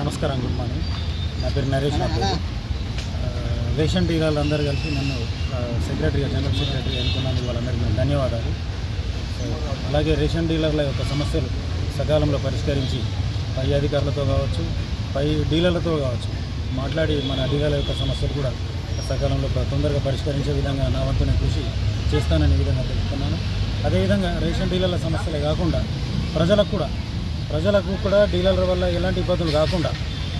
నమస్కారం, good morning. నా పేరు నరేష్. నా పేరు రేషన్ డీలర్లు అందరూ కలిసి నన్ను సెక్రటరీగా, జనరల్ సెక్రటరీ అనుకున్నందుకు వాళ్ళందరికీ ధన్యవాదాలు. అలాగే రేషన్ డీలర్ల యొక్క సమస్యలు సకాలంలో పరిష్కరించి పై అధికారులతో కావచ్చు, పై డీలర్లతో కావచ్చు మాట్లాడి మన డీలర్ల యొక్క సమస్యలు కూడా సకాలంలో తొందరగా పరిష్కరించే విధంగా నా వంతునే కృషి చేస్తానని విధంగా తెలుపుతున్నాను. అదేవిధంగా రేషన్ డీలర్ల సమస్యలే కాకుండా ప్రజలకు కూడా డీలర్ల వల్ల ఎలాంటి ఇబ్బందులు కాకుండా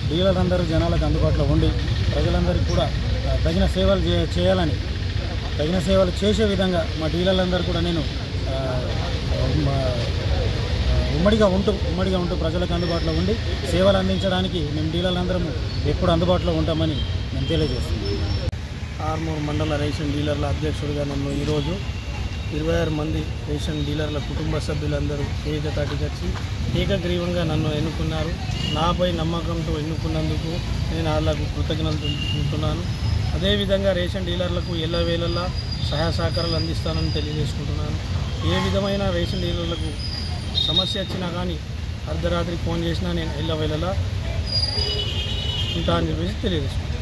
డీలర్ అందరూ జనాలకు అందుబాటులో ఉండి ప్రజలందరికీ కూడా తగిన సేవలు చేయాలని, తగిన సేవలు చేసే విధంగా మా డీలర్లందరూ కూడా నేను ఉమ్మడిగా ఉంటూ ప్రజలకు అందుబాటులో ఉండి సేవలు అందించడానికి మేము డీలర్లందరం ఎప్పుడు అందుబాటులో ఉంటామని నేను తెలియజేస్తున్నాను. ఆర్మూర్ మండల రేషన్ డీలర్ల అధ్యక్షుడిగా నన్ను ఈరోజు 26 మంది రేషన్ డీలర్ల కుటుంబ సభ్యులందరూ ఏకతాటికి వచ్చి ఏకగ్రీవంగా నన్ను ఎన్నుకున్నారు. నాపై నమ్మకంతో ఎన్నుకున్నందుకు నేను వాళ్ళకు కృతజ్ఞతలు తెలుపుకుంటున్నాను. అదేవిధంగా రేషన్ డీలర్లకు ఎల్లవేళలా సహాయ సహకారాలు అందిస్తానని తెలియజేసుకుంటున్నాను. ఏ విధమైన రేషన్ డీలర్లకు సమస్య వచ్చినా కానీ అర్ధరాత్రి ఫోన్ చేసినా నేను ఎల్లవేళలా ఉంటానని చెప్పేసి తెలియజేసుకుంటున్నాను.